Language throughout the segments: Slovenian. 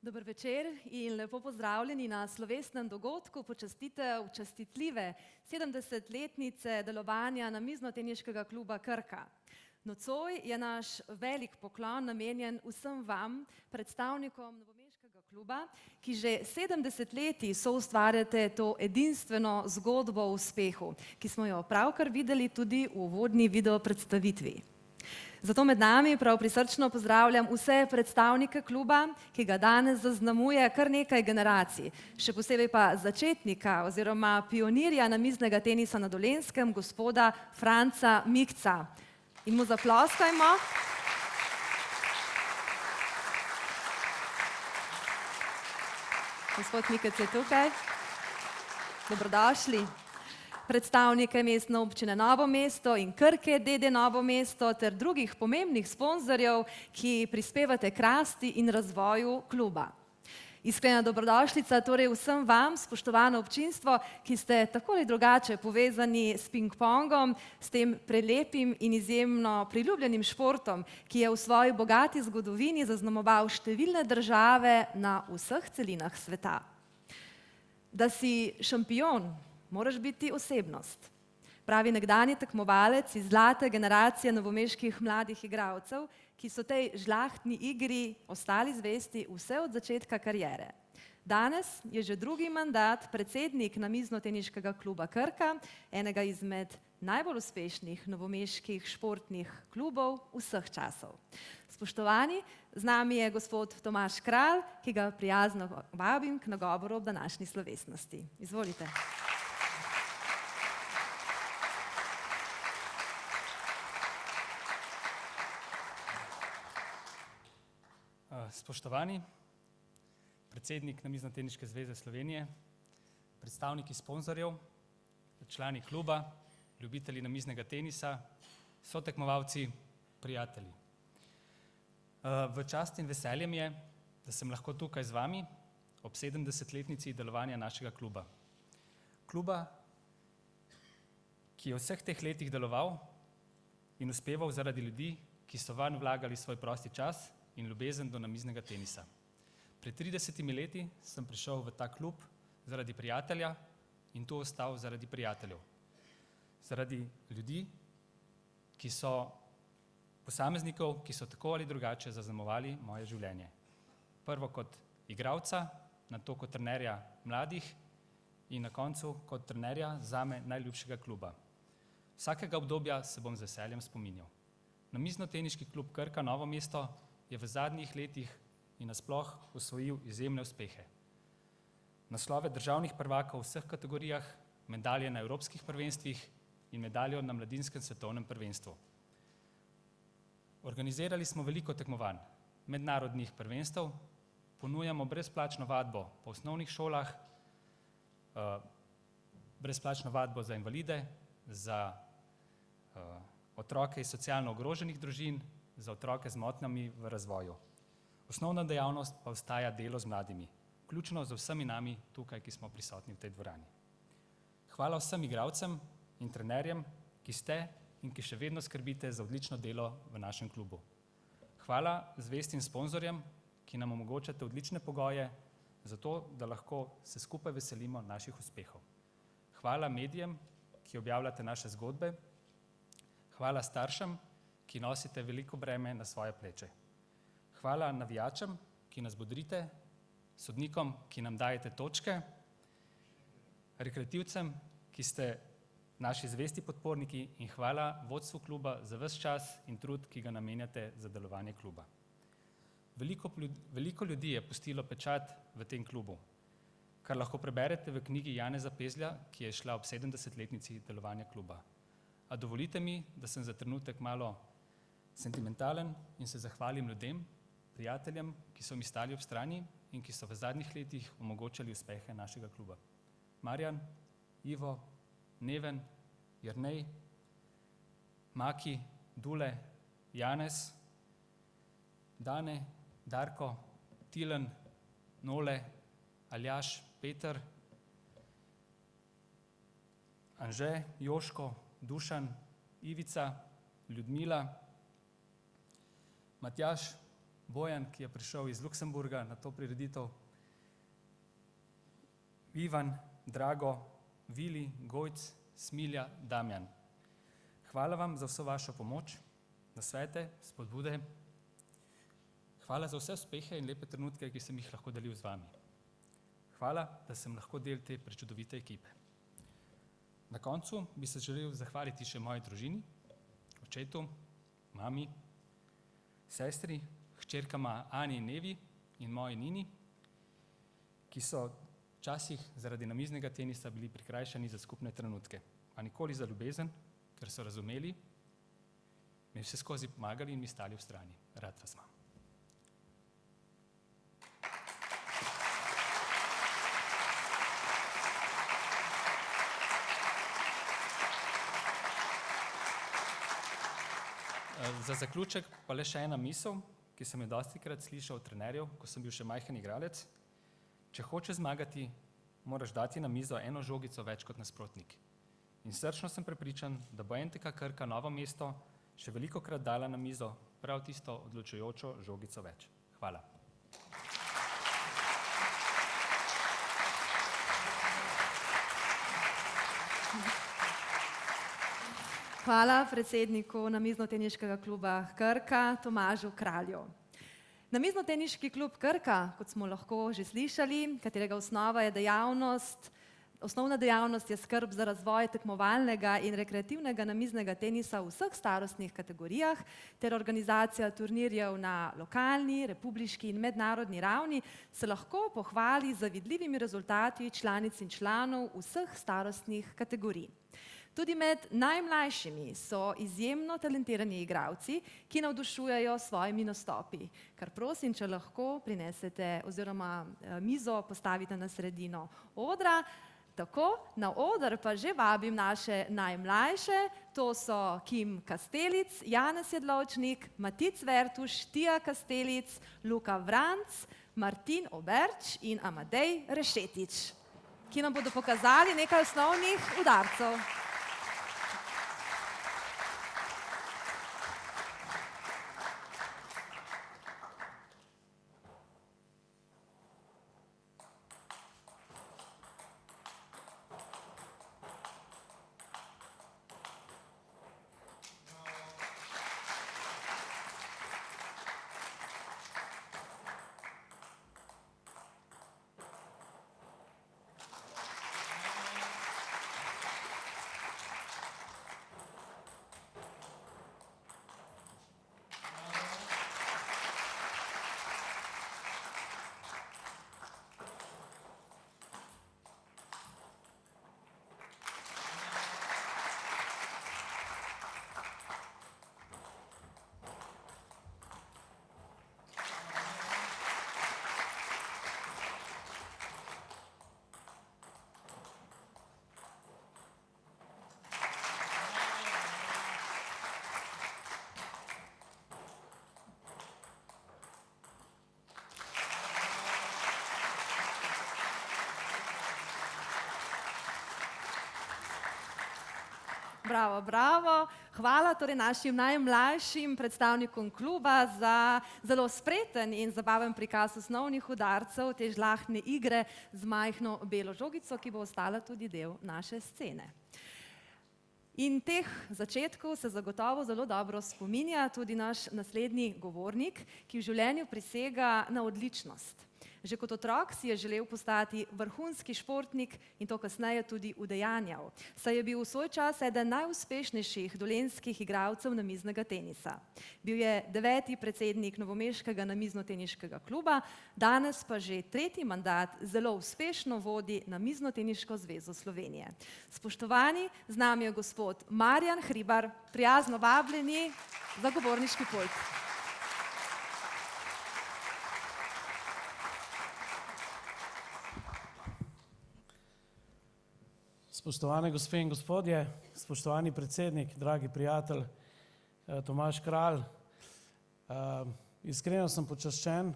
Dober večer in lepo pozdravljeni na slovesnem dogodku počastitev častitljive 70-letnice delovanja Namiznoteniškega kluba Krka. Nocoj je naš velik poklon namenjen vsem vam, predstavnikom novomeškega kluba, ki že 70 leti soustvarjate to edinstveno zgodbo o uspehu, ki smo jo pravkar videli tudi v uvodni video predstavitvi. Zato med nami prav prisrčno pozdravljam vse predstavnike kluba, ki ga danes zaznamuje kar nekaj generacij, še posebej pa začetnika oziroma pionirja namiznega tenisa na Dolenjskem, gospoda Franca Mikca. In mu zaploskajmo. Gospod Mikec je tukaj. Dobrodošli. Predstavnike Mestne občine Novo mesto in Krke d.d. Novo mesto ter drugih pomembnih sponzorjev, ki prispevate k rasti in razvoju kluba. Iskrena dobrodošlica torej vsem vam, spoštovano občinstvo, ki ste tako ali drugače povezani s ping-pongom, s tem prelepim in izjemno priljubljenim športom, ki je v svoji bogati zgodovini zaznamoval številne države na vseh celinah sveta. Da si šampion, moraš biti osebnost, pravi nekdanji tekmovalec iz zlate generacije novomeških mladih igralcev, ki so tej žlahtni igri ostali zvesti vse od začetka kariere. Danes je že drugi mandat predsednik Namiznoteniškega kluba Krka, enega izmed najbolj uspešnih novomeških športnih klubov vseh časov. Spoštovani, z nami je gospod Tomaž Kralj, ki ga prijazno vabim k nagovoru ob današnji slovesnosti. Izvolite. Spoštovani, predsednik Namiznoteniške zveze Slovenije, predstavniki sponzorjev, člani kluba, ljubitelji namiznega tenisa, sotekmovalci, prijatelji. V čast in veselje mi je, da sem lahko tukaj z vami ob 70-letnici delovanja našega kluba. Kluba, ki je v vseh teh letih deloval in uspeval zaradi ljudi, ki so vanj vlagali svoj prosti čas in ljubezen do namiznega tenisa. Pred 30 leti sem prišel v ta klub zaradi prijatelja in tu ostal zaradi prijateljev. Zaradi ljudi, ki so posameznikov, ki so tako ali drugače zaznamovali moje življenje. Prvo kot igralca, nato kot trenerja mladih in na koncu kot trenerja zame najljubšega kluba. Vsakega obdobja se bom z veseljem spominjal. Namiznoteniški klub Krka Novo mesto je v zadnjih letih in nasploh osvojil izjemne uspehe. Naslove državnih prvakov v vseh kategorijah, medalje na evropskih prvenstvih in medaljo na mladinskem svetovnem prvenstvu. Organizirali smo veliko tekmovanj, mednarodnih prvenstev, ponujamo brezplačno vadbo po osnovnih šolah, brezplačno vadbo za invalide, za otroke iz socialno ogroženih družin, za otroke z motnjami v razvoju. Osnovna dejavnost pa ostaja delo z mladimi, vključno z vsemi nami tukaj, ki smo prisotni v tej dvorani. Hvala vsem igralcem in trenerjem, ki ste in ki še vedno skrbite za odlično delo v našem klubu. Hvala zvestim sponzorjem, ki nam omogočate odlične pogoje, zato da lahko se skupaj veselimo naših uspehov. Hvala medijem, ki objavljate naše zgodbe. Hvala staršem, ki nosite veliko breme na svoje pleče. Hvala navijačem, ki nas bodrite, sodnikom, ki nam dajete točke, rekreativcem, ki ste naši zvesti podporniki, in hvala vodstvu kluba za ves čas in trud, ki ga namenjate za delovanje kluba. Veliko ljudi je pustilo pečat v tem klubu, kar lahko preberete v knjigi Janeza Pezlja, ki je šla ob 70-letnici delovanja kluba. A dovolite mi, da sem za trenutek malo sentimentalen in se zahvalim ljudem, prijateljem, ki so mi stali ob strani in ki so v zadnjih letih omogočali uspehe našega kluba. Marjan, Ivo, Neven, Jernej, Maki, Dule, Janez, Dane, Darko, Tilen, Nole, Aljaž, Peter, Anže, Joško, Dušan, Ivica, Ljudmila, Matjaž, Bojan, ki je prišel iz Luksemburga na to prireditev, Ivan, Drago, Vili, Gojc, Smilja, Damjan. Hvala vam za vso vašo pomoč, nasvete, spodbude. Hvala za vse uspehe in lepe trenutke, ki sem jih lahko delil z vami. Hvala, da sem lahko del te prečudovite ekipe. Na koncu bi se želel zahvaliti še moji družini, očetu, mami, sestri, hčerkama Ani in Nevi in moji Nini, ki so včasih zaradi namiznega tenisa bili prikrajšani za skupne trenutke, a nikoli za ljubezen, ker so razumeli, mi vse skozi pomagali in mi stali v strani. Rad vas imam. Za zaključek pa le še ena misel, ki sem jo dostikrat slišal od trenerjev, ko sem bil še majhen igralec. Če hočeš zmagati, moraš dati na mizo eno žogico več kot nasprotnik. In srčno sem prepričan, da bo NTK Krka Novo mesto še velikokrat dala na mizo prav tisto odločujočo žogico več. Hvala. Hvala predsedniku Namiznoteniškega kluba Krka, Tomažu Kralju. Namiznoteniški klub Krka, kot smo lahko že slišali, katerega osnovna dejavnost je skrb za razvoj tekmovalnega in rekreativnega namiznega tenisa v vseh starostnih kategorijah ter organizacija turnirjev na lokalni, republiški in mednarodni ravni, se lahko pohvali z vidljivimi rezultati članic in članov vseh starostnih kategorij. Tudi med najmlajšimi so izjemno talentirani igralci, ki navdušujejo s svojimi nastopi. Kar prosim, če lahko prinesete oziroma mizo postavite na sredino odra. Tako, na oder pa že vabim naše najmlajše, to so Kim Kastelic, Janez Jedlovčnik, Matic Vertuš, Tija Kastelic, Luka Vranc, Martin Oberč in Amadej Rešetič, ki nam bodo pokazali nekaj osnovnih udarcev. Bravo, bravo. Hvala torej našim najmlajšim predstavnikom kluba za zelo spreten in zabaven prikaz osnovnih udarcev te žlahtne igre z majhno belo žogico, ki bo ostala tudi del naše scene. In teh začetkov se zagotovo zelo dobro spominja tudi naš naslednji govornik, ki v življenju prisega na odličnost. Že kot otrok si je želel postati vrhunski športnik in to kasneje tudi udejanjal, saj je bil v svoj čas eden najuspešnejših dolenjskih igralcev namiznega tenisa. Bil je 9. predsednik novomeškega namiznoteniškega kluba, danes pa že 3. mandat zelo uspešno vodi Namiznoteniško zvezo Slovenije. Spoštovani, z nami je gospod Marjan Hribar, prijazno vabljeni za govorniški pult. Spoštovane gospe in gospodje, spoštovani predsednik, dragi prijatelj Tomaž Kralj, iskreno sem počaščen,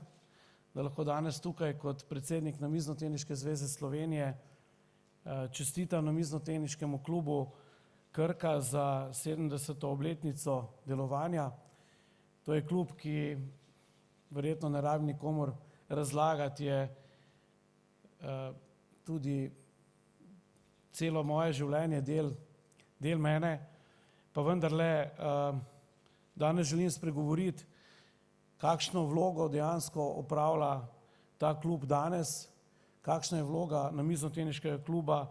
da lahko danes tukaj kot predsednik Namiznoteniške zveze Slovenije čestitam Namiznoteniškemu klubu Krka za 70. obletnico delovanja. To je klub, ki verjetno ne rabim nikomur razlagati, je tudi celo moje življenje del mene, pa vendarle danes želim spregovoriti, kakšno vlogo dejansko opravlja ta klub danes, kakšna je vloga namiznoteniškega kluba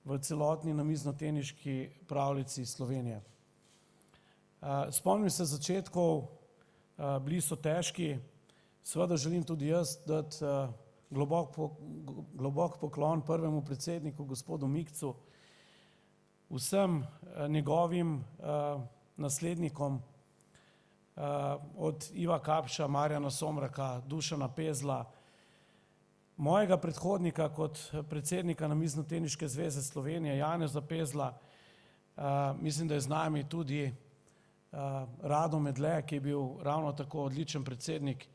v celotni namiznoteniški pravljici Slovenije. Spomnim se začetkov, bili so težki, seveda želim tudi jaz dati globok poklon prvemu predsedniku, gospodu Mikcu, vsem njegovim naslednikom, od Iva Kapša, Marjana Somraka, Dušana Pezla, mojega predhodnika kot predsednika Namiznoteniške zveze Slovenije, Janeza Pezla, mislim, da je z nami tudi Rado Medle, ki je bil ravno tako odličen predsednik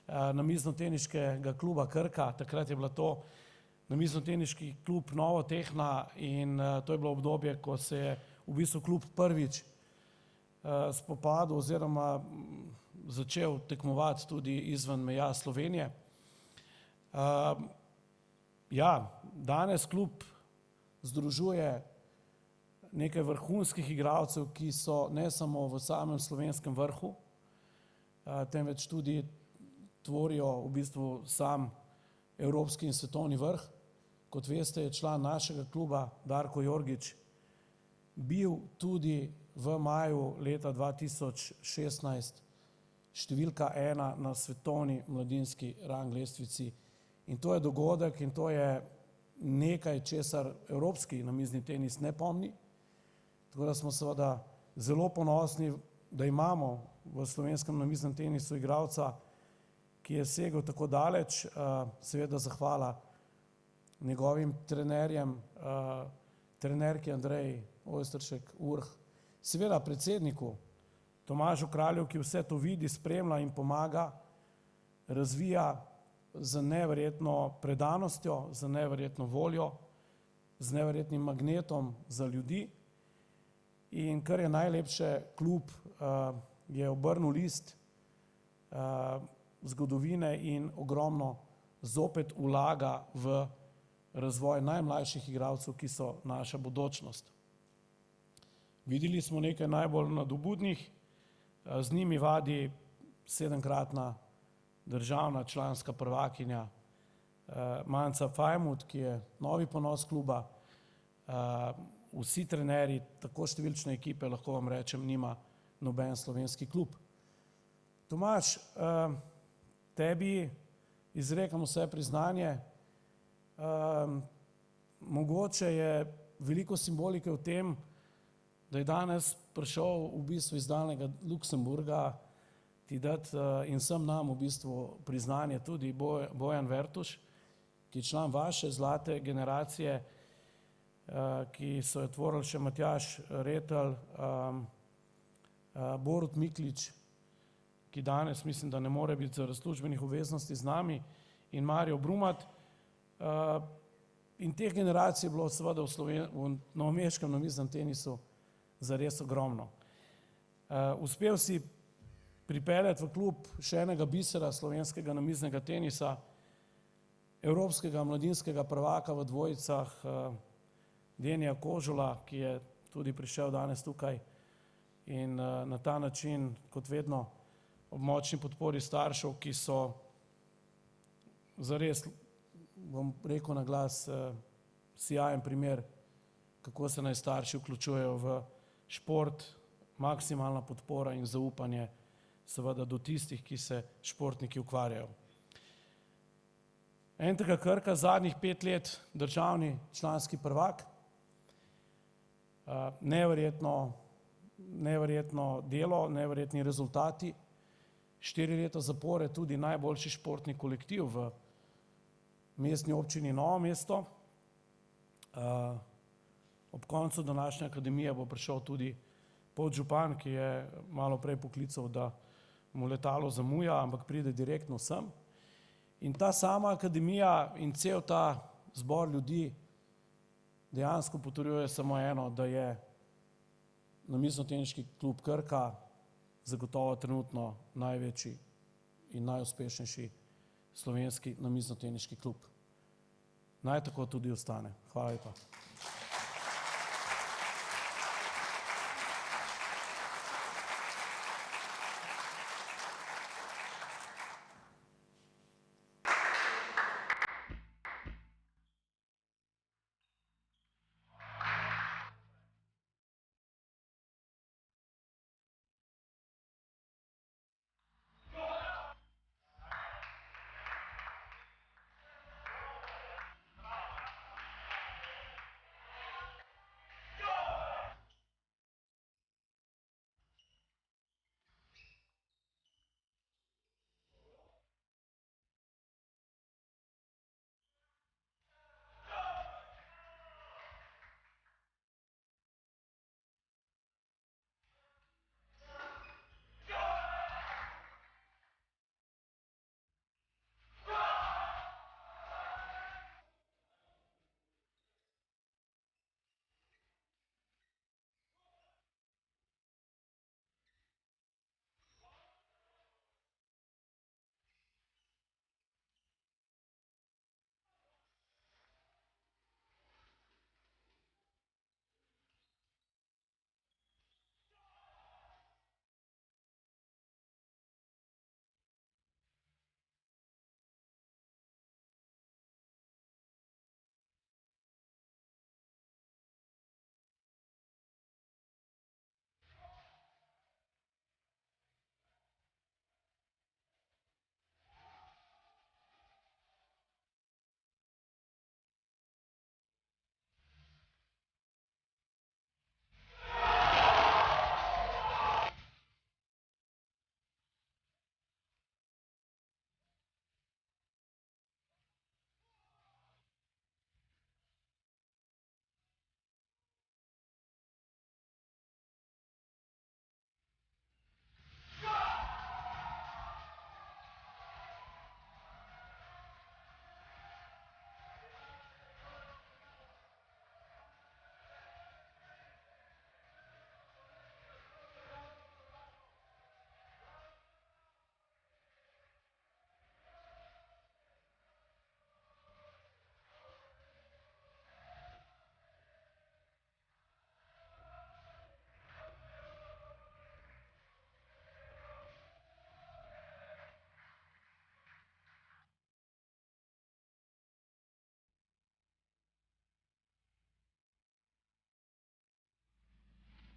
Namiznoteniškega kluba Krka. Takrat je bila to Namiznoteniški klub Novotehna in to je bilo obdobje, ko se je v bistvu klub prvič spopadel oziroma začel tekmovati tudi izven meja Slovenije. Danes klub združuje nekaj vrhunskih igralcev, ki so ne samo v samem slovenskem vrhu, temveč tudi tvorijo v bistvu sam evropski in svetovni vrh. Kot veste, je član našega kluba Darko Jorgič bil tudi v maju leta 2016 številka 1 na svetovni mladinski rang lestvici. In to je dogodek in to je nekaj, česar evropski namizni tenis ne pomni. Tako da smo seveda zelo ponosni, da imamo v slovenskem namiznem tenisu igralca, ki je segel tako daleč, seveda zahvala njegovim trenerjem, trenerki Andreji Ojsteršek Urh, seveda predsedniku Tomažu Kralju, ki vse to vidi, spremlja in pomaga, razvija z neverjetno predanostjo, z neverjetno voljo, z neverjetnim magnetom za ljudi. In kar je najlepše, klub je obrnil list zgodovine in ogromno zopet vlaga v razvoj najmlajših igralcev, ki so naša bodočnost. Videli smo nekaj najbolj nadobudnih, z njimi vadi 7-kratna državna članska prvakinja Manca Fajmut, ki je novi ponos kluba. Vsi trenerji, tako številčne ekipe, lahko vam rečem, nima noben slovenski klub. Tomaž, tebi izrekam vse priznanje. Mogoče je veliko simbolike v tem, da je danes prišel v bistvu iz daljnega Luksemburga ti dati in vsem nam v bistvu priznanje tudi Bojan Vertuš, ki je član vaše zlate generacije, ki so jo tvorili še Matjaž Retelj, Borut Miklič, ki danes mislim, da ne more biti zaradi službenih obveznosti z nami, in Mario Brumat. In teh generacij je bilo seveda v novomeškem namiznem tenisu zares ogromno. Uspel si pripeljati v klub še enega bisera slovenskega namiznega tenisa, evropskega mladinskega prvaka v dvojicah Denija Kožula, ki je tudi prišel danes tukaj in na ta način, kot vedno, ob močni podpori staršev, ki so zares, bom rekel na glas, sijajen primer, kako se naj starši vključujejo v šport, maksimalna podpora in zaupanje seveda do tistih, ki se športniki ukvarjajo. NTK Krka zadnjih 5 let državni članski prvak, neverjetno delo, neverjetni rezultati, 4 leta zapored tudi najboljši športni kolektiv v mestni občini Novo mesto. Ob koncu današnje akademije bo prišel tudi podžupan, ki je malo prej poklical, da mu letalo zamuja, ampak pride direktno sem. In ta sama akademija in cel ta zbor ljudi dejansko potrjuje samo eno, da je namiznoteniški klub Krka zagotovo trenutno največji in najuspešnejši slovenski namiznoteniški klub. Naj tako tudi ostane. Hvala lepa.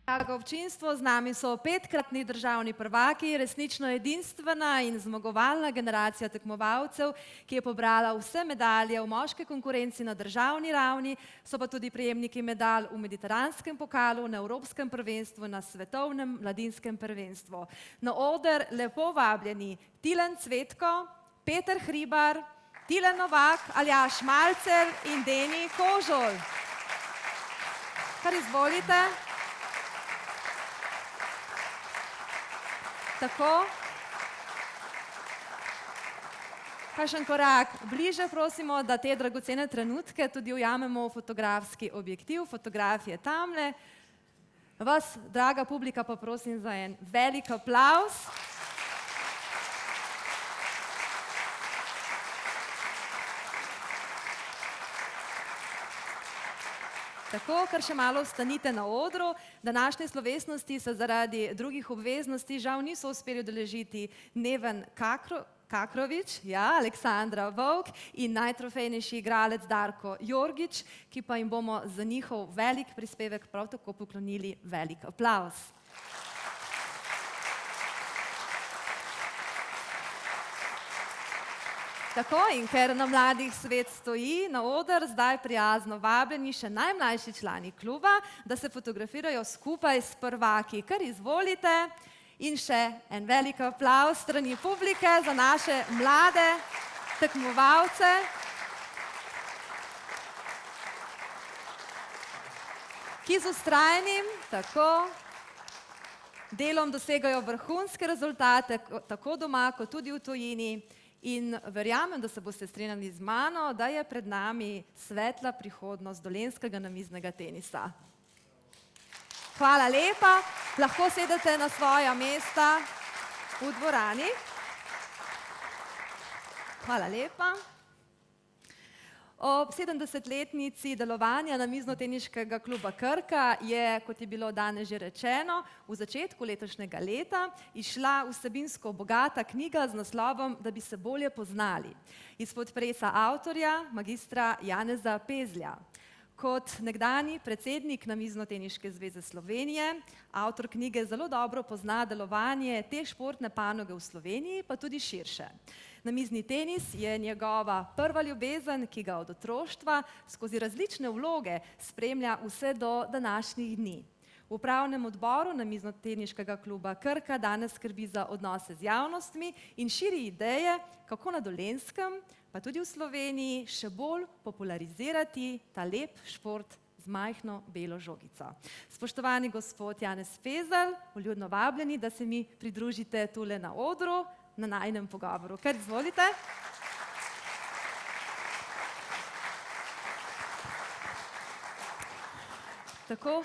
Drago občinstvo, z nami so 5-kratni državni prvaki, resnično edinstvena in zmagovalna generacija tekmovalcev, ki je pobrala vse medalje v moški konkurenci na državni ravni, so pa tudi prejemniki medalj v mediteranskem pokalu, na evropskem prvenstvu, na svetovnem mladinskem prvenstvu. Na oder lepo vabljeni Tilen Cvetko, Peter Hribar, Tilen Novak, Aljaž Malcer in Deni Kožol. Kar izvolite. Tako. Kakšen korak bliže prosimo, da te dragocene trenutke tudi ujamemo v fotografski objektiv. Fotograf je tamle. Vas, draga publika, pa prosim za en velik aplavz. Tako, kar še malo ostanite na odru. Današnje slovesnosti se zaradi drugih obveznosti žal niso uspeli udeležiti Neven Kakrovič, Aleksandra Vovk in najtrofejnejši igralec Darko Jorgič, ki pa jim bomo za njihov velik prispevek prav tako poklonili velik aplavz. Tako, in ker na Mladih svet stoji, na oder zdaj prijazno vabljeni še najmlajši člani kluba, da se fotografirajo skupaj s prvaki. Kar izvolite. In še en velik aplavz strani publike za naše mlade tekmovalce. Ki z vztrajnim, delom dosegajo vrhunske rezultate, tako doma, kot tudi v tujini. In verjamem, da se boste strinjali z mano, da je pred nami svetla prihodnost dolenjskega namiznega tenisa. Hvala lepa. Lahko sedete na svoja mesta v dvorani. Hvala lepa. Ob 70-letnici delovanja Namiznoteniškega kluba Krka je, kot je bilo danes že rečeno, v začetku letošnjega leta izšla vsebinsko bogata knjiga z naslovom Da bi se bolje poznali, izpod presa avtorja, magistra Janeza Pezlja. Kot nekdanji predsednik Namiznoteniške zveze Slovenije, avtor knjige zelo dobro pozna delovanje te športne panoge v Sloveniji, pa tudi širše. Namizni tenis je njegova prva ljubezen, ki ga od otroštva skozi različne vloge spremlja vse do današnjih dni. V upravnem odboru Namiznoteniškega kluba Krka danes skrbi za odnose z javnostmi in širi ideje, kako na Dolenjskem, pa tudi v Sloveniji, še bolj popularizirati ta lep šport z majhno belo žogico. Spoštovani gospod Janez Pezelj, vljudno vabljeni, da se mi pridružite tule na odru, na najinem pogovoru. Kar izvolite. Tako,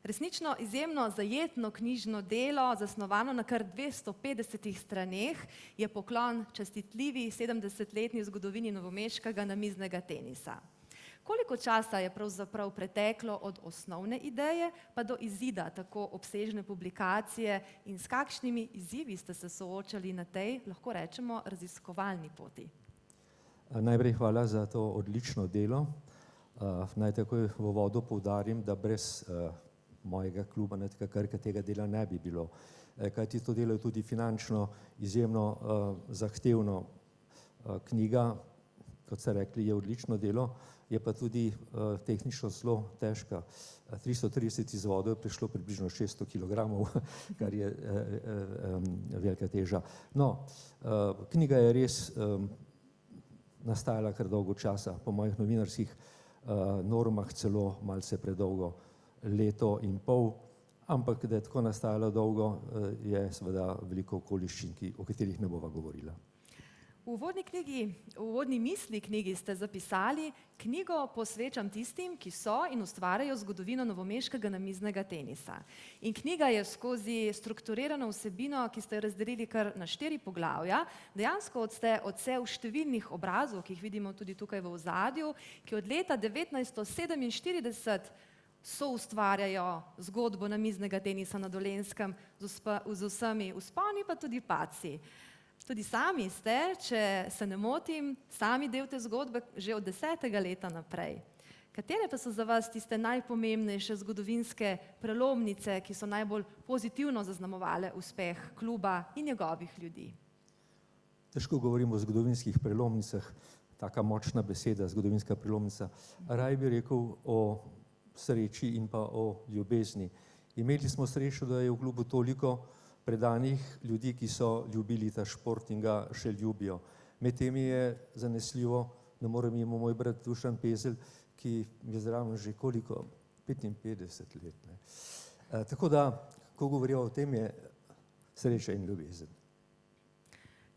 resnično izjemno zajetno knjižno delo, zasnovano na kar 250 straneh, je poklon častitljivi 70-letni zgodovini novomeškega namiznega tenisa. Koliko časa je pravzaprav preteklo od osnovne ideje pa do izida tako obsežne publikacije in s kakšnimi izzivi ste se soočali na tej, lahko rečemo, raziskovalni poti? Najprej hvala za to odlično delo. Naj takoj v uvodu poudarim, da brez mojega kluba NTK Krka tega dela ne bi bilo. Kajti to delo je tudi finančno izjemno zahtevno. Knjiga, kot ste rekli, je odlično delo, je pa tudi tehnično zelo težka. 330 izvodov je prišlo približno 600 kilogramov, kar je velika teža. No, knjiga je res nastajala kar dolgo časa, po mojih novinarskih normah celo malce predolgo, leto in pol, ampak da je tako nastajalo dolgo, je seveda veliko okoliščin, o katerih ne bova govorila. V uvodni misli knjigi ste zapisali: knjigo posvečam tistim, ki so in ustvarjajo zgodovino novomeškega namiznega tenisa. In knjiga je skozi strukturirano vsebino, ki ste jo razdelili kar na 4 poglavja, dejansko odsev številnih obrazov, ki jih vidimo tudi tukaj v ozadju, ki od leta 1947 soustvarjajo zgodbo namiznega tenisa na Dolenjskem z vsemi vzponi pa tudi padci. Tudi sami ste, če se ne motim, sami del te zgodbe že od 10. leta naprej. Katere pa so za vas tiste najpomembnejše zgodovinske prelomnice, ki so najbolj pozitivno zaznamovale uspeh kluba in njegovih ljudi? Težko govorimo o zgodovinskih prelomnicah, taka močna beseda, zgodovinska prelomnica. Raj bi rekel o sreči in pa o ljubezni. Imeli smo srečo, da je v klubu toliko predanih ljudi, ki so ljubili ta šport in ga še ljubijo. Med temi je zanesljivo, ne morem mimo moj brat Dušan Pezelj, ki je zraven že koliko? 55 let. Tako da, ko govorijo o tem, je sreča in ljubezen.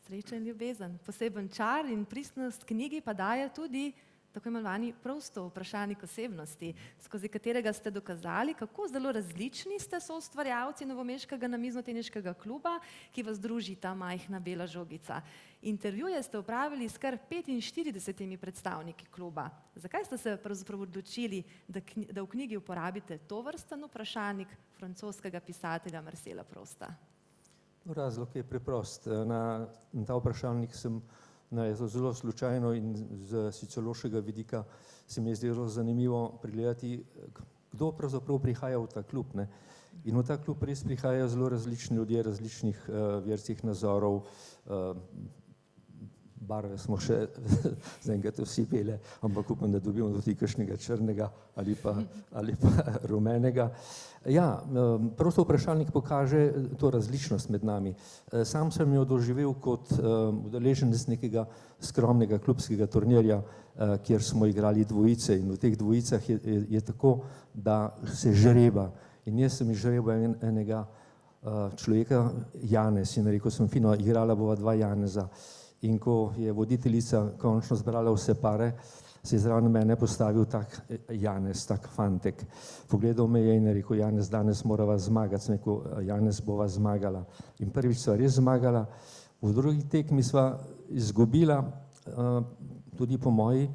Sreča in ljubezen. Poseben čar in pristnost knjigi pa daje tudi tako imenovani prosto vprašalnik osebnosti, skozi katerega ste dokazali, kako zelo različni ste soustvarjalci novomeškega namiznoteniškega kluba, ki vas druži ta majhna bela žogica. Intervjuje ste opravili s kar 45 predstavniki kluba. Zakaj ste se pravzaprav odločili, da v knjigi uporabite tovrsten vprašalnik francoskega pisatelja Marcela Prousta? Razlog je preprost. Na ta vprašalnik sem zelo slučajno in z sociološkega vidika se mi je zdelo zanimivo pregledati, kdo pravzaprav prihaja v ta klub. In v ta klub res prihajajo zelo različni ljudje, različnih verskih nazorov, barve smo še zaenkrat vsi bele, ampak upam, da dobimo tudi kakšnega črnega ali pa rumenega. Ja, prosto vprašalnik pokaže to različnost med nami. Sam sem jo doživel kot udeleženec nekega skromnega klubskega turnirja, kjer smo igrali dvojice in v teh dvojicah je tako, da se žreba. In jaz sem izžrebal enega človeka, Janez, in rekel sem, fino, igrala bova dva Janeza. In ko je voditeljica končno zbrala vse pare, se je zraven mene postavil tak Janez, tak fantek. Pogledal me je in rekel, Janez, danes morava zmagati. Sem rekel, Janez, bova zmagala. In prvič sva res zmagala, V drugi tekmi sva izgubila, tudi po moji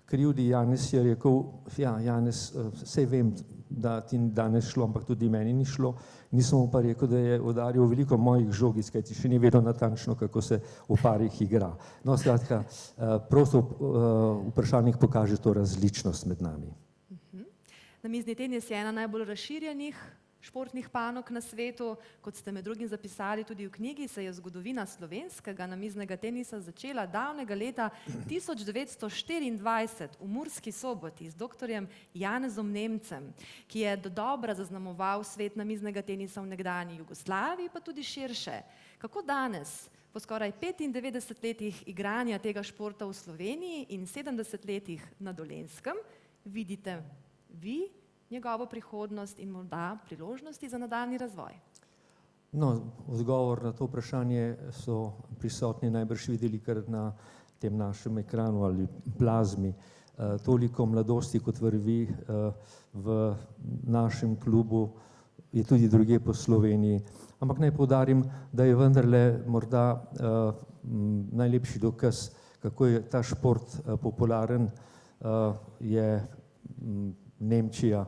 krivdi. Janez je rekel, ja, Janez, saj vem, da ti danes šlo, ampak tudi meni ni šlo. Nisem mu pa rekel, da je udaril veliko mojih žogic, kajti še ni vedel natančno, kako se v parih igra. No, skratka, prosto vprašalnik pokaže to različnost med nami. Namizni tenis je ena najbolj razširjenih športnih panog na svetu. Kot ste med drugim zapisali tudi v knjigi, se je zgodovina slovenskega namiznega tenisa začela davnega leta 1924 v Murski Soboti z doktorjem Janezom Nemcem, ki je dodobra zaznamoval svet namiznega tenisa v nekdanji Jugoslaviji, pa tudi širše. Kako danes, po skoraj 95 letih igranja tega športa v Sloveniji in 70 letih na Dolenjskem, vidite vi njegovo prihodnost in morda priložnosti za nadaljnji razvoj? No, odgovor na to vprašanje so prisotni najbrž videli kar na tem našem ekranu ali plazmi. Toliko mladosti kot vrvi v našem klubu je tudi drugje po Sloveniji. Ampak naj poudarim, da je vendarle morda najlepši dokaz, kako je ta šport popularen, je Nemčija,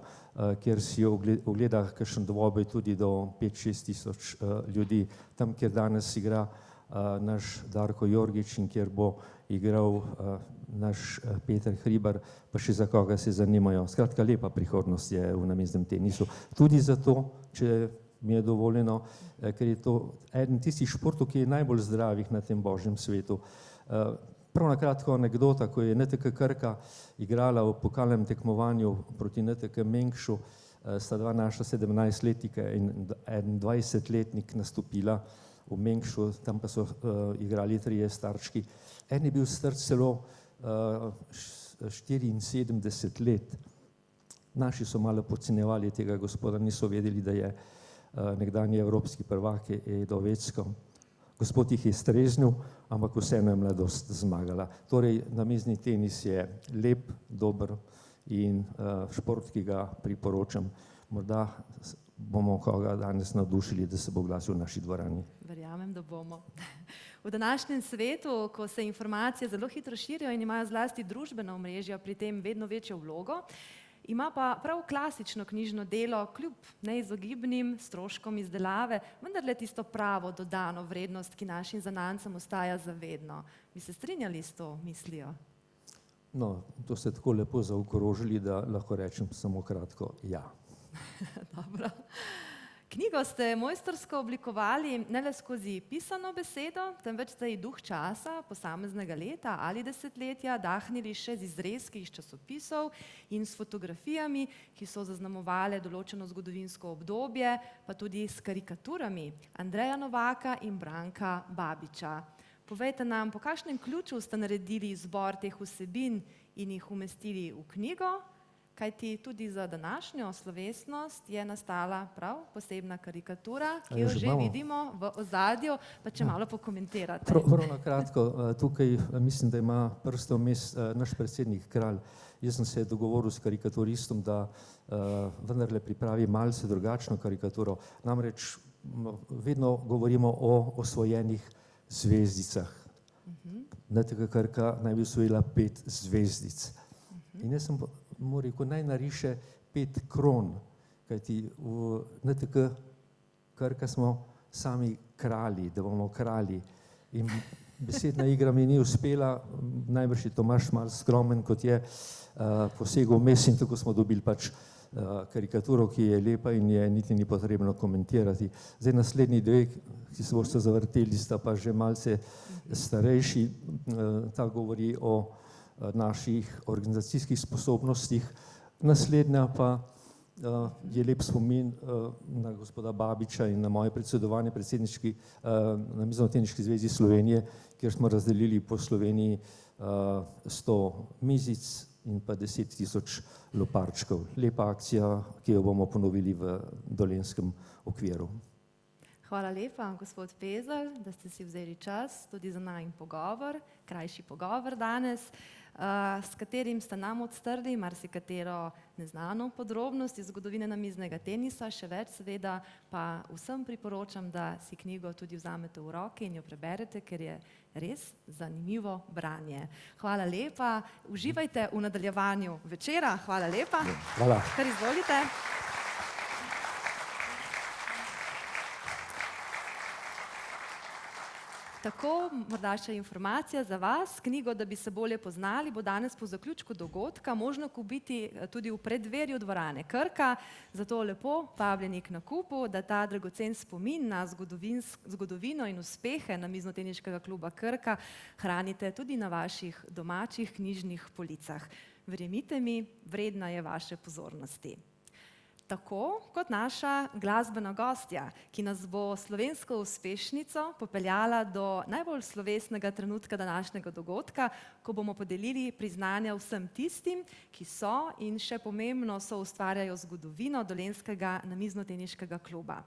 kjer si ogleda kakšen dvoboj tudi do 5-6 tisoč ljudi. Tam, kjer danes igra naš Darko Jorgič in kjer bo igral naš Peter Hribar, pa še za koga se zanimajo. Skratka, lepa prihodnost je v namiznem tenisu. Tudi zato, če mi je dovoljeno, ker je to eden tistih športov, ki je najbolj zdravih na tem božjem svetu. Prav na kratko anekdota, ko je NTK Krka igrala v pokalnem tekmovanju proti NTK Mengšu, sta dva naša 17-letnika in en 20-letnik nastopila v Mengšu, tam pa so igrali trije starčki. En je bil star celo 74 let. Naši so malo podcenjevali tega gospoda, niso vedeli, da je nekdanji evropski prvak Edo Vecko. Gospod jih je streznil, ampak vseeno je mladost zmagala. Torej, namizni tenis je lep, dober in šport, ki ga priporočam. Morda bomo koga danes navdušili, da se bo glasil v naši dvorani. Verjamem, da bomo. V današnjem svetu, ko se informacije zelo hitro širijo in imajo zlasti družbena omrežja pri tem vedno večjo vlogo, ima pa prav klasično knjižno delo kljub neizogibnim stroškom izdelave vendarle tisto pravo dodano vrednost, ki našim zanamcem ostaja za vedno. Bi se strinjali s to mislijo? No, to ste tako lepo zaokrožili, da lahko rečem samo kratko ja. Dobro. Knjigo ste mojstrsko oblikovali ne le skozi pisano besedo, temveč ste ji duh časa, posameznega leta ali desetletja dahnili še z izrezki iz časopisov in s fotografijami, ki so zaznamovale določeno zgodovinsko obdobje, pa tudi s karikaturami Andreja Novaka in Branka Babiča. Povejte nam, po kakšnem ključu ste naredili izbor teh vsebin in jih umestili v knjigo? Kajti tudi za današnjo slovesnost je nastala prav posebna karikatura, ki jo že vidimo v ozadju, pa če malo pokomentirate. Prav na kratko, tukaj mislim, da ima prste vmes naš predsednik Kralj. Jaz sem se dogovoril s karikaturistom, da vendarle pripravi malce drugačno karikaturo. Namreč vedno govorimo o osvojenih zvezdicah. NTK Krka naj bi osvojila 5 zvezdic. In jaz sem mu rekel, naj nariše 5 kron, kajti v NTK Krka smo sami kralji, da bomo kralji. In besedna igra mi ni uspela, najbrž je Tomaž malo skromen, kot je posegel vmes in tako smo dobili pač karikaturo, ki je lepa in je niti ni potrebno komentirati. Zdaj naslednji dve, ki se boste zavrteli, sta pa že malce starejši. Ta govori o naših organizacijskih sposobnostih. Naslednja pa je lep spomin na gospoda Babiča in na moje predsedovanje na Namiznoteniški zvezi Slovenije, kjer smo razdelili po Sloveniji 100 mizic in pa 10.000 loparčkov. Lepa akcija, ki jo bomo ponovili v dolenjskem okviru. Hvala lepa, gospod Pezelj, da ste si vzeli čas tudi za najin pogovor, krajši pogovor danes, s katerim ste nam odstrli marsikatero neznano podrobnost iz zgodovine namiznega tenisa, še več seveda pa vsem priporočam, da si knjigo tudi vzamete v roke in jo preberete, ker je res zanimivo branje. Hvala lepa, uživajte v nadaljevanju večera, hvala lepa. Hvala. Kar izvolite. Tako, morda še informacija za vas. Knjigo, da bi se bolje poznali, bo danes po zaključku dogodka možno kupiti tudi v preddverju dvorane Krka, zato lepo vabljeni k nakupu, da ta dragocen spomin na zgodovino in uspehe Namiznoteniškega kluba Krka hranite tudi na vaših domačih knjižnih policah. Verjemite mi, vredna je vaše pozornosti. Tako kot naša glasbena gostja, ki nas bo slovensko uspešnico popeljala do najbolj slovesnega trenutka današnjega dogodka, ko bomo podelili priznanja vsem tistim, ki so in še pomembno soustvarjajo zgodovino Dolenjskega namiznoteniškega kluba.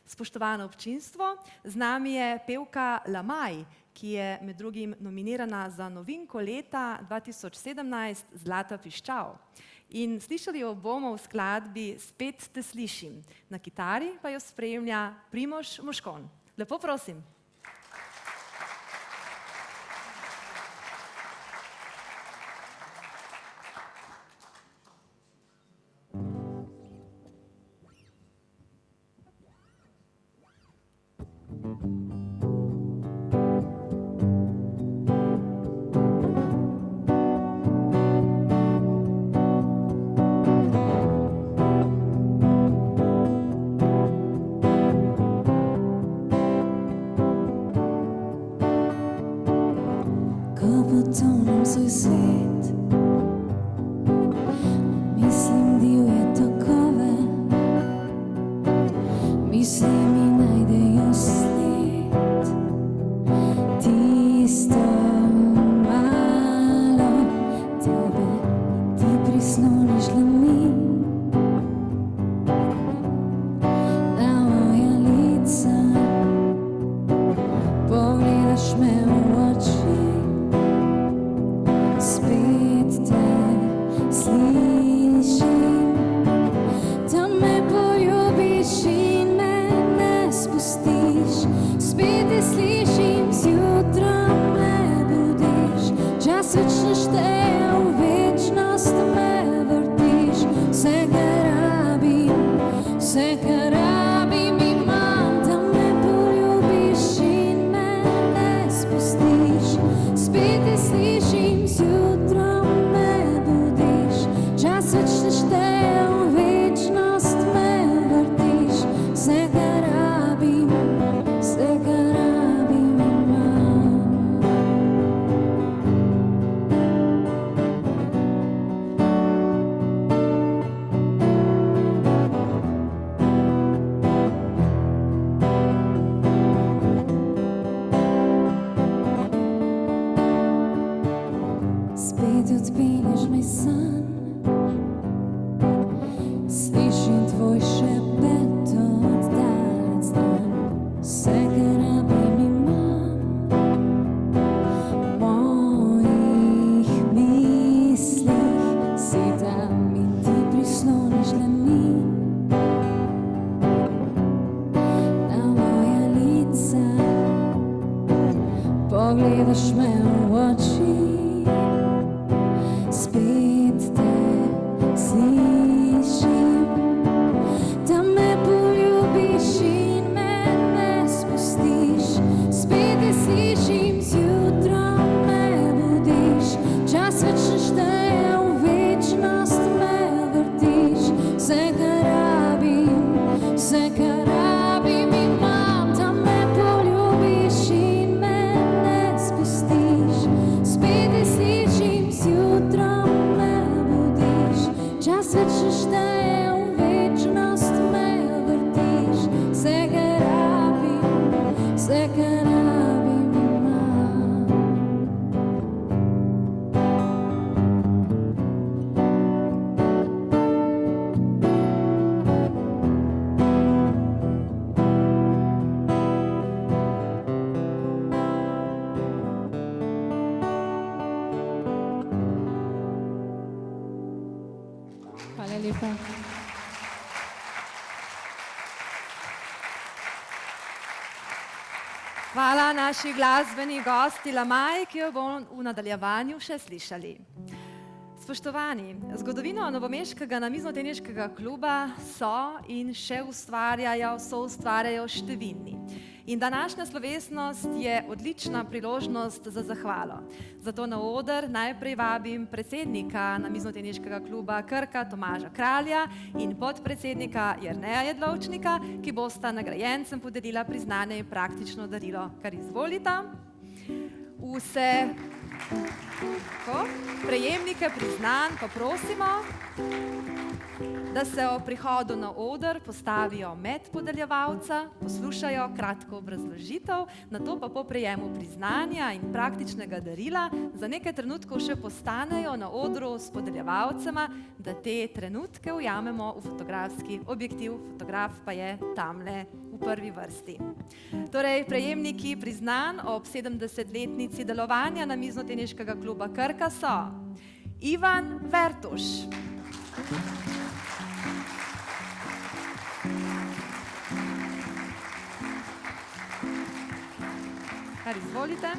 Spoštovano občinstvo, z nami je pevka Lamaj, ki je med drugim nominirana za novinko leta 2017 Zlata piščal. In slišali jo bomo v skladbi Spet te slišim. Na kitari pa jo spremlja Primož Moškon. Lepo prosim. Potonem svoj svet, mislim divje tokove, misli mi najdejo sled, tisto malo tebe, ti prisloniš dlani na moja lica, pogledaš me v oči. Spet te slišim, da me poljubiš in me ne spustiš. Spet te slišim, zjutraj me budiš, čas več ne šteje, v večnost me vrtiš. Vse, kar rabim, imam, da me poljubiš in me ne spustiš. Spet te slišim, zjutraj me budiš, čas več ne šteje, v večnost me vrtiš. Vse, kar rabim, imam. Spet odpelješ me san, slišim tvoj šepet od dalec stran. Vse, kar rabim, imam, v mojih mislih si tam in ti prisloniš dlani na moja lica, pogledaš me v oči. Spet te slišim, da me poljubiš in me ne spustiš. Spet te slišim, zjutraj me budiš, čas več ne šteje, v večnost me vrtiš. Vse, kar rabim, imam, da me poljubiš in me ne spustiš. Spet te slišim, zjutraj me budiš. lepa. Hvala naši glasbeni gosti Lamaj, ki jo bomo v nadaljevanju še slišali. Spoštovani, zgodovino novomeškega namiznoteniškega kluba so in še soustvarjajo številni. In današnja slovesnost je odlična priložnost za zahvalo. Zato na oder najprej vabim predsednika namiznoteniškega kluba Krka Tomaža Kralja in podpredsednika Jerneja Jedlovčnika, ki bosta nagrajencem podelila priznanje in praktično darilo. Kar izvolita. Vse prejemnike priznanj pa prosimo, da se o prihodu na oder postavijo med podeljevalca, poslušajo kratko obrazložitev, nato pa po prejemu priznanja in praktičnega darila za nekaj trenutkov še postanejo na odru s podeljevalcema, da te trenutke ujamemo v fotografski objektiv, fotograf pa je tamle v prvi vrsti. Torej, prejemniki priznanj ob 70-letnici delovanja namiznoteniškega kluba Krka so Ivan Vertuš, kar izvolite.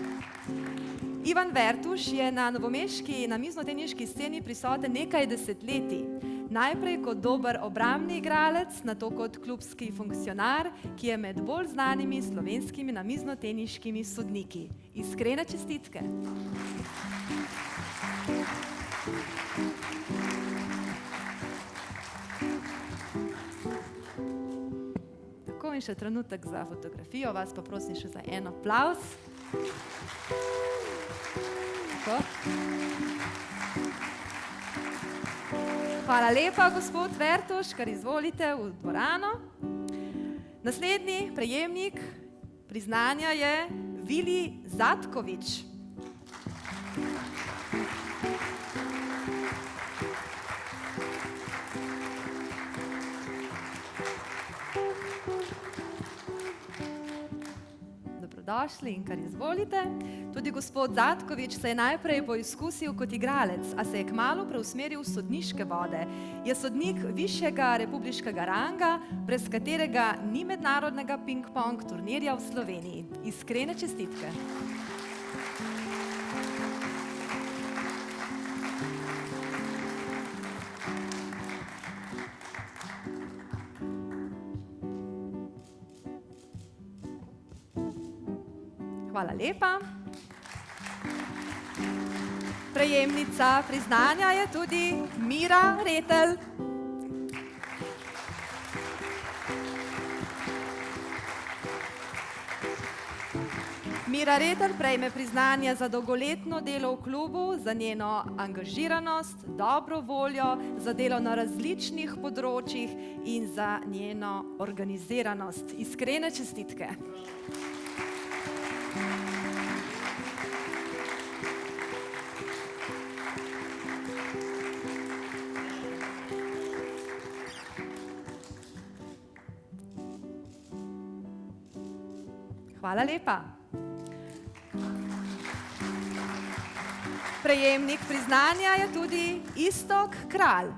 Ivan Vertuš je na novomeški namiznoteniški sceni prisoten nekaj desetletij. Najprej kot dober obrambni igralec, nato kot klubski funkcionar, ki je med bolj znanimi slovenskimi namiznoteniškimi sodniki. Iskrene čestitke. Tako in še trenutek za fotografijo, vas pa prosim še za en aplavz. Tako. Hvala lepa, gospod Vertuš, kar izvolite v dvorano. Naslednji prejemnik priznanja je Vili Zatkovič. Dobrodošli in kar izvolite. Tudi gospod Zatkovič se je najprej poizkusil kot igralec, a se je kmalu preusmeril v sodniške vode. Je sodnik višjega republiškega ranga, brez katerega ni mednarodnega ping-pong turnirja v Sloveniji. Iskrene čestitke. Hvala lepa. Prejemnica priznanja je tudi Mira Retelj. Mira Retelj prejme priznanje za dolgoletno delo v klubu, za njeno angažiranost, dobro voljo, za delo na različnih področjih in za njeno organiziranost. Iskrene čestitke. Hvala lepa. Prejemnik priznanja je tudi Iztok Kralj.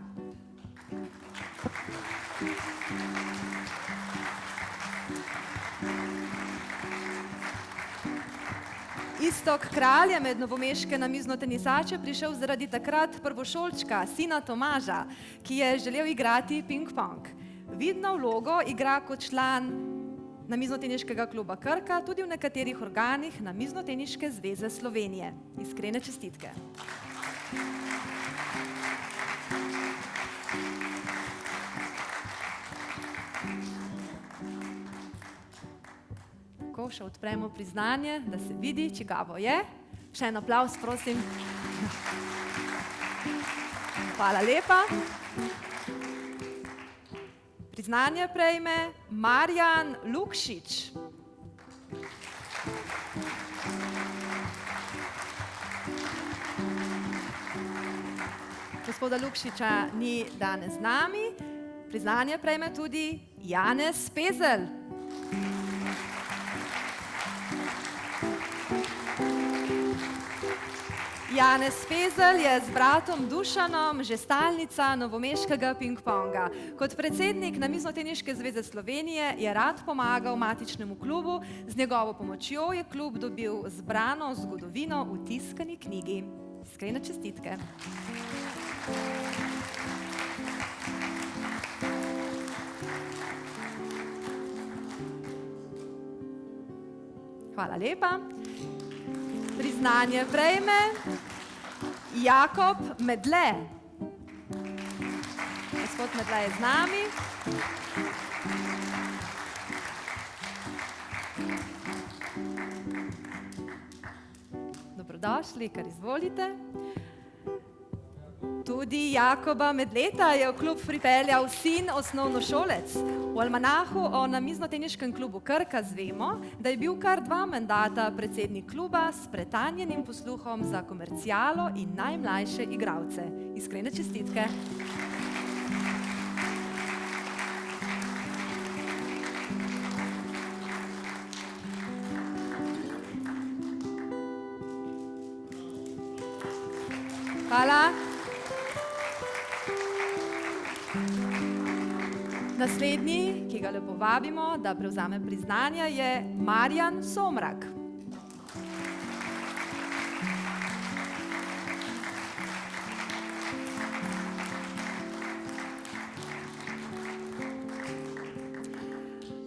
Iztok Kralj je med novomeške namiznotenisače prišel zaradi takrat prvošolčka, sina Tomaža, ki je želel igrati ping-pong. Vidno vlogo igra kot član namiznoteniškega kluba Krka, tudi v nekaterih organih Namiznoteniške zveze Slovenije. Iskrene čestitke. Tako, še odpremo priznanje, da se vidi, čigavo je. Še en aplavz, prosim. Hvala lepa. Priznanje prejme Marjan Lukšič. Gospoda Lukšiča ni danes z nami. Priznanje prejme tudi Janez Pezelj. Janez Fezelj je z bratom Dušanom že stalnica novomeškega ping-ponga. Kot predsednik Namiznoteniške zveze Slovenije je rad pomagal matičnemu klubu, z njegovo pomočjo je klub dobil zbrano zgodovino v tiskani knjigi. Iskrene čestitke. Hvala lepa. Priznanje prejme Jakob Medle. Gospod Medle je z nami. Dobrodošli, kar izvolite. Tudi Jakoba Medleta je v klub pripeljal sin osnovnošolec. V almanahu o Namiznoteniškem klubu Krka zvemo, da je bil kar 2 mandata predsednik kluba s pretanjenim posluhom za komercialo in najmlajše igralce. Iskrene čestitke. Hvala. Naslednji, ki ga lepo vabimo, da prevzame priznanja, je Marjan Somrak.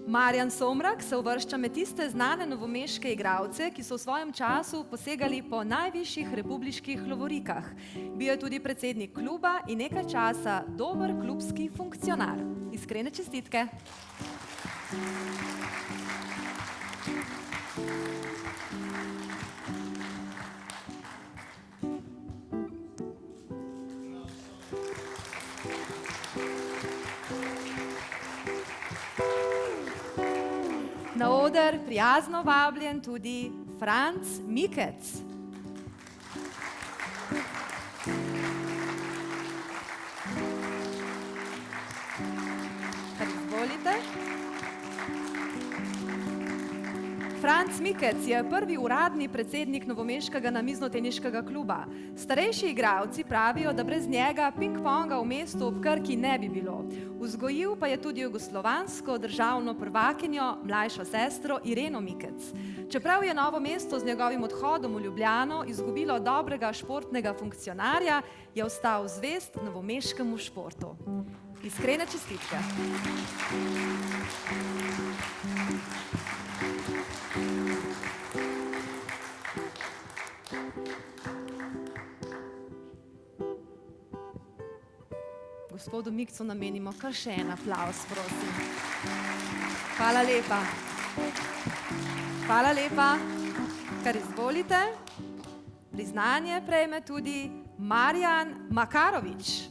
Marjan Somrak se uvršča med tiste znane novomeške igralce, ki so v svojem času posegali po najvišjih republiških lovorikah. Bil je tudi predsednik kluba in nekaj časa dober klubski funkcionar. Iskrene čestitke. Na oder prijazno vabljen tudi Franc Mikec. Kar izvolite. Franc Mikec je prvi uradni predsednik novomeškega namiznoteniškega kluba. Starejši igralci pravijo, da brez njega ping-ponga v mestu ob Krki ne bi bilo. Vzgojil pa je tudi jugoslovansko državno prvakinjo, mlajšo sestro Ireno Mikec. Čeprav je Novo mesto z njegovim odhodom v Ljubljano izgubilo dobrega športnega funkcionarja, je ostal zvest novomeškemu športu. Iskrene čestitke. Gospodu Mikcu namenimo kar še en aplavz, prosim. Hvala lepa. Hvala lepa. Kar izvolite. Priznanje prejme tudi Marjan Makarovič.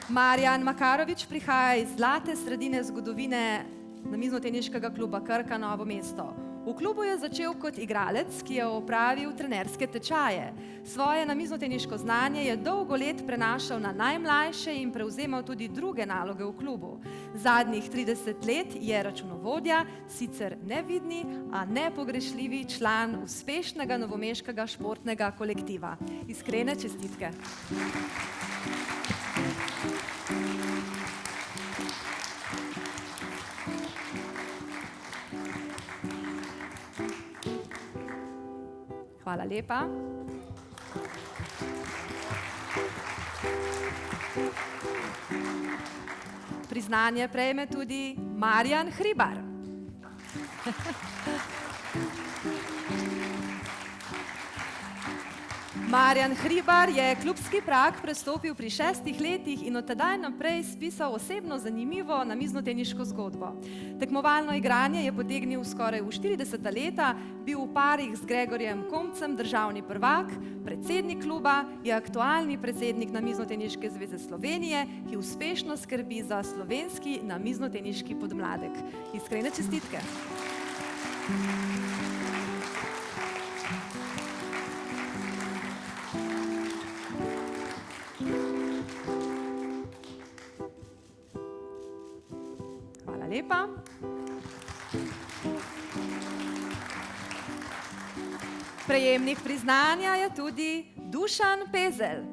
Marjan Makarovič prihaja iz zlate sredine zgodovine Namiznoteniškega kluba Krka Novo mesto. V klubu je začel kot igralec, ki je opravil trenerske tečaje. Svoje namiznoteniško znanje je dolgo let prenašal na najmlajše in prevzemal tudi druge naloge v klubu. Zadnjih 30 let je računovodja, sicer nevidni, a nepogrešljivi član uspešnega novomeškega športnega kolektiva. Iskrene čestitke. Hvala lepa. Priznanje prejme tudi Marjan Hribar. Marjan Hribar je klubski prag prestopil pri 6 letih in od tedaj naprej spisal osebno zanimivo namiznoteniško zgodbo. Tekmovalno igranje je potegnil skoraj v 40 leta, bil v parih z Gregorjem Komcem državni prvak, predsednik kluba, je aktualni predsednik Namiznoteniške zveze Slovenije, ki uspešno skrbi za slovenski namiznoteniški podmladek. Iskrene čestitke. Hvala lepa. Prejemnik priznanja je tudi Dušan Pezelj.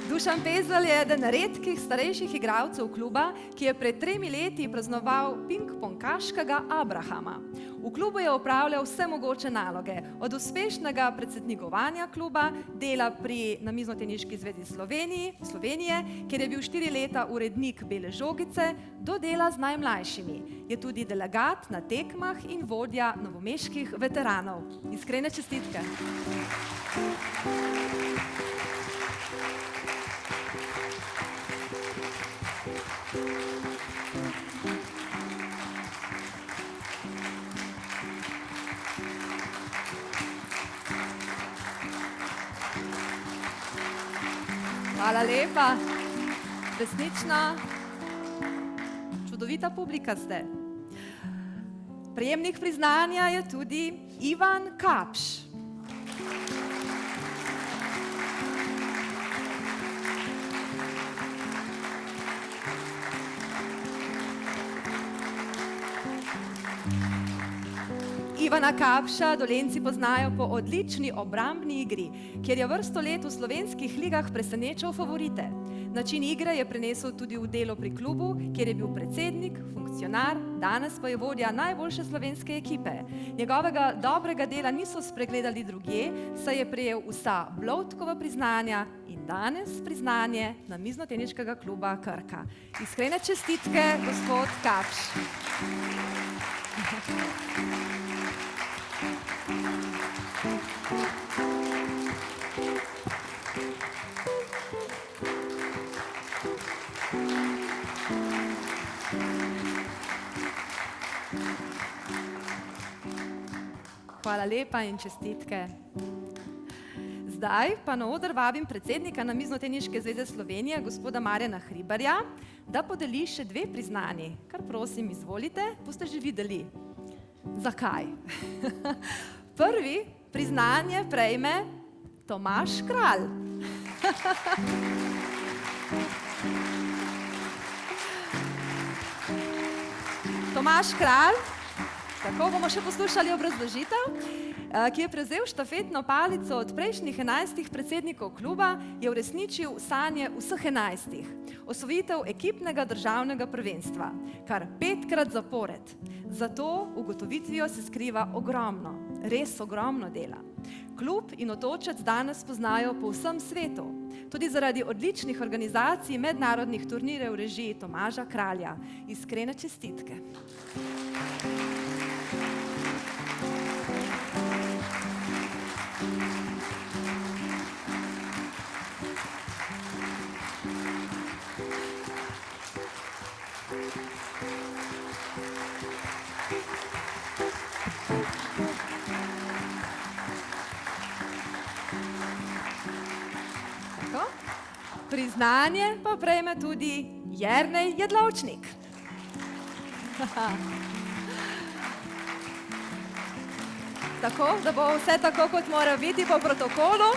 Dušan Pezelj je eden redkih starejših igralcev kluba, ki je pred 3 leti praznoval ping-pongaškega abrahama. V klubu je opravljal vse mogoče naloge, od uspešnega predsednikovanja kluba, dela pri Namiznoteniški zvezi Slovenije, kjer je bil 4 leta urednik Bele žogice, do dela z najmlajšimi. Je tudi delegat na tekmah in vodja novomeških veteranov. Iskrene čestitke. Hvala lepa. Resnično čudovita publika ste. Prejemnik priznanja je tudi Ivan Kapš. Ivana Kapša Dolenjci poznajo po odlični obrambni igri, kjer je vrsto let v slovenskih ligah presenečal favorite. Način igre je prenesel tudi v delo pri klubu, kjer je bil predsednik, funkcionar, danes pa je vodja najboljše slovenske ekipe. Njegovega dobrega dela niso spregledali drugje, saj je prejel vsa Blovtkova priznanja in danes priznanje Namiznoteniškega kluba Krka. Iskrene čestitke, gospod Kapš. Hvala lepa in čestitke. Zdaj pa na oder vabim predsednika Namiznoteniške zveze Slovenije, gospoda Marjana Hribarja, da podeli še 2 priznanji. Kar prosim, izvolite, boste že videli. Zakaj? Prvi priznanje prejme Tomaž Kralj. Tomaž Kralj, tako bomo še poslušali obrazložitev, ki je prevzel štafetno palico od prejšnjih 11 predsednikov kluba, je uresničil sanje vseh 11. Osvojitev ekipnega državnega prvenstva, kar 5-krat zapored. Za to ugotovitvijo se skriva ogromno, res ogromno dela. Klub in Otočec danes poznajo po vsem svetu, tudi zaradi odličnih organizacij mednarodnih turnirjev v režiji Tomaža Kralja. Iskrene čestitke. Priznanje pa prejme tudi Jernej Jedlovčnik. Tako, da bo vse tako, kot mora biti po protokolu.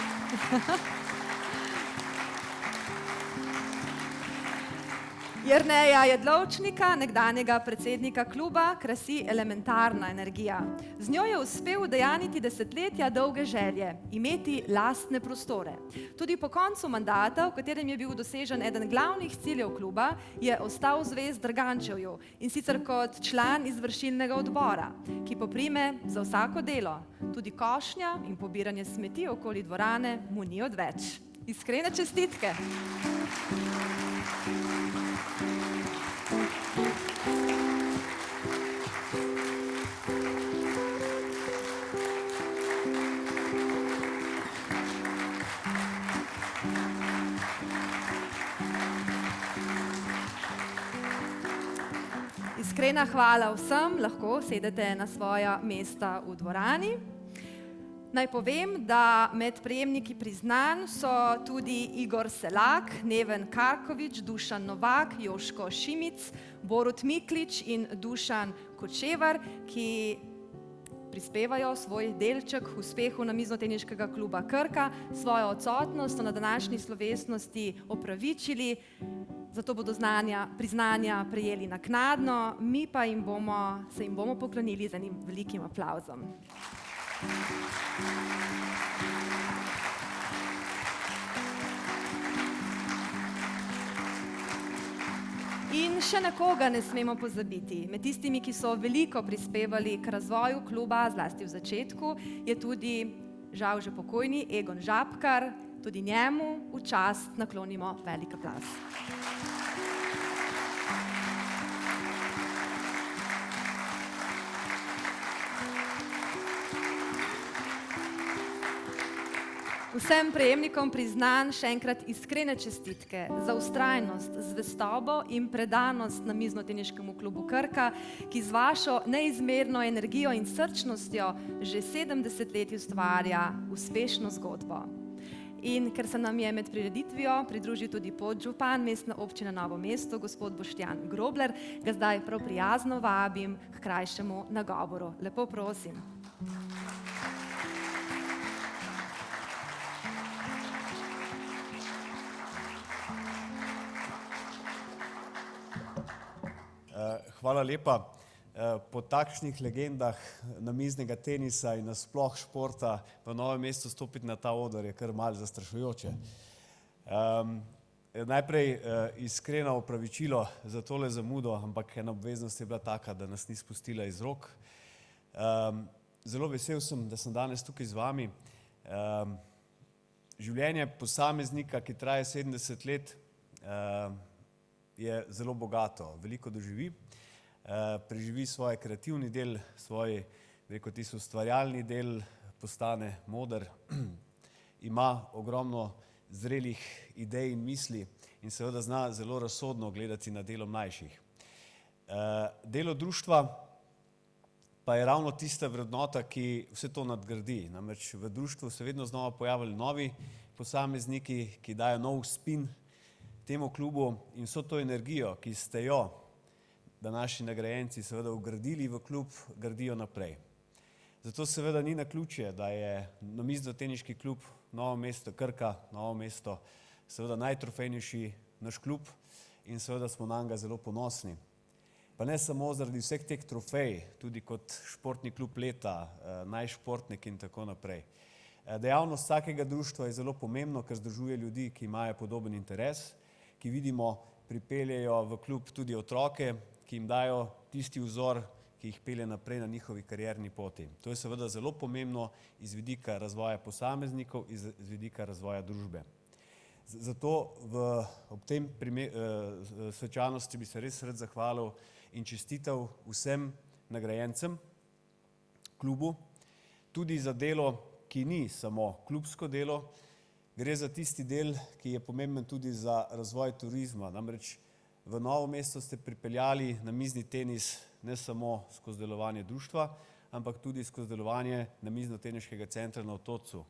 Jerneja Jedlovčnika, nekdanjega predsednika kluba, krasi elementarna energija. Z njo je uspel udejaniti desetletja dolge želje, imeti lastne prostore. Tudi po koncu mandata, v katerem je bil dosežen eden glavnih ciljev kluba, je ostal zvest Drgančevju, in sicer kot član izvršilnega odbora, ki poprime za vsako delo. Tudi košnja in pobiranje smeti okoli dvorane mu ni odveč. Iskrene čestitke. Iskrena hvala vsem, lahko sedete na svoja mesta v dvorani. Naj povem, da med prejemniki priznanj so tudi Igor Selak, Neven Karkovič, Dušan Novak, Joško Šimic, Borut Miklič in Dušan Kočevar, ki prispevajo svoj delček k uspehu namiznoteniškega kluba Krka, svojo odsotnost so na današnji slovesnosti opravičili, zato bodo priznanja prejeli naknadno, mi pa se jim bomo poklonili z enim velikim aplavzom. In še nekoga ne smemo pozabiti. Med tistimi, ki so veliko prispevali k razvoju kluba, zlasti v začetku, je tudi žal že pokojni Egon Žabkar. Tudi njemu v čast naklonimo velik aplavz. Vsem prejemnikom priznanj še enkrat iskrene čestitke za vztrajnost, zvestobo in predanost namiznoteniškemu klubu Krka, ki z vašo neizmerno energijo in srčnostjo že 70 let ustvarja uspešno zgodbo. In ker se nam je med prireditvijo pridružil tudi podžupan Mestne občine Novo mesto, gospod Boštjan Grobler, ga zdaj prav prijazno vabim k krajšemu nagovoru. Lepo prosim. Hvala lepa. Po takšnih legendah namiznega tenisa in nasploh športa v Novem mestu stopiti na ta oder je kar malo zastrašujoče. Najprej iskreno opravičilo za tole zamudo, ampak ena obveznost je bila taka, da nas ni spustila iz rok. Zelo vesel sem, da sem danes tukaj z vami. Življenje posameznika, ki traja 70 let, je zelo bogato, veliko doživi. Preživi svoj kreativni del, svoj, tisti ustvarjalni del, postane moder, ima ogromno zrelih idej in misli in seveda zna zelo razsodno gledati na delo mlajših. Delo društva pa je ravno tista vrednota, ki vse to nadgradi. Namreč v društvu se vedno znova pojavili novi posamezniki, ki dajo nov spin temu klubu in vso to energijo, ki ste jo današnji nagrajenci seveda vgradili v klub, gradijo naprej. Zato seveda ni naključje, da je namiznoteniški klub Novo mesto Krka, Novo mesto seveda najtrofejnejši naš klub in seveda smo nanj zelo ponosni. Pa ne samo zaradi vseh teh trofej, tudi kot športni klub leta, najšportnik in tako naprej. Dejavnost vsakega društva je zelo pomembno, ker združuje ljudi, ki imajo podoben interes, ki vidimo pripeljejo v klub tudi otroke, ki jim dajo tisti vzor, ki jih pelje naprej na njihovi karierni poti. To je seveda zelo pomembno iz vidika razvoja posameznikov, iz vidika razvoja družbe. Zato ob tem svečanosti bi se res rad zahvalil in čestital vsem nagrajencem klubu, tudi za delo, ki ni samo klubsko delo, gre za tisti del, ki je pomemben tudi za razvoj turizma. Namreč v Novo mesto ste pripeljali namizni tenis ne samo skozi delovanje društva, ampak tudi skozi delovanje namiznoteniškega centra na Otočcu.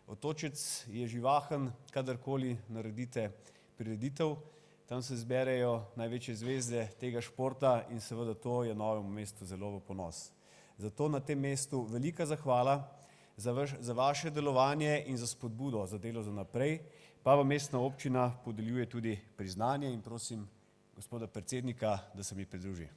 Otočec je živahen, kadarkoli naredite prireditev, tam se zberejo največje zvezde tega športa in seveda to je Novemu mestu zelo v ponos. Zato na tem mestu velika zahvala za vaše delovanje in za spodbudo za delo za naprej, pa vam mestna občina podeljuje tudi priznanje in prosim gospoda predsednika, da se mi pridruži.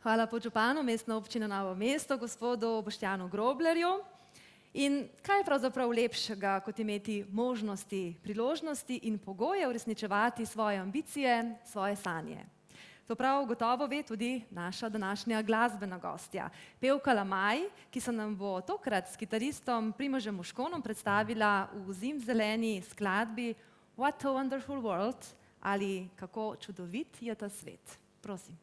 Hvala podžupanu Mestne občine Novo mesto, gospodu Boštjanu Groblerju. In kaj je pravzaprav lepšega, kot imeti možnosti, priložnosti in pogoje uresničevati svoje ambicije, svoje sanje? To prav gotovo ve tudi naša današnja glasbena gostja, pevka Lamaj, ki se nam bo tokrat s kitaristom Primožem Moškonom predstavila v zimzeleni skladbi What a Wonderful World ali Kako čudovit je ta svet. Prosim.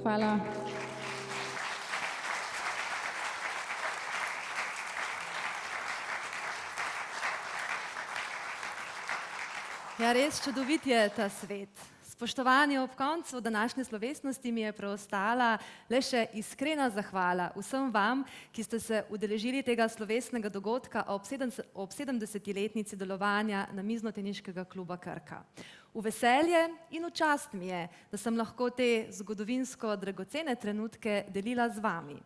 Hvala. Ja, res čudovit je ta svet. Spoštovani, ob koncu današnje slovesnosti mi je preostala le še iskrena zahvala vsem vam, ki ste se udeležili tega slovesnega dogodka ob 70-letnici delovanja Namiznoteniškega kluba Krka. V veselje in v čast mi je, da sem lahko te zgodovinsko dragocene trenutke delila z vami.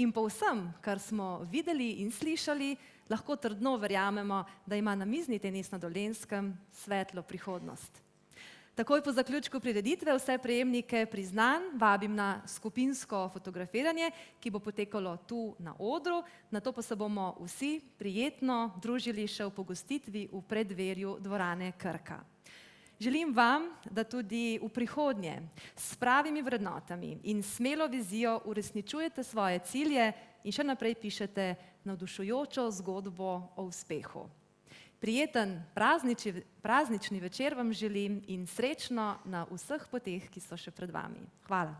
In po vsem, kar smo videli in slišali, lahko trdno verjamemo, da ima namizni tenis na Dolenjskem svetlo prihodnost. Takoj po zaključku prireditve vse prejemnike priznanj vabim na skupinsko fotografiranje, ki bo potekalo tu na odru, nato pa se bomo vsi prijetno družili še v pogostitvi v preddverju dvorane Krka. Želim vam, da tudi v prihodnje s pravimi vrednotami in smelo vizijo uresničujete svoje cilje in še naprej pišete navdušujočo zgodbo o uspehu. Prijeten praznični večer vam želim in srečno na vseh poteh, ki so še pred vami. Hvala.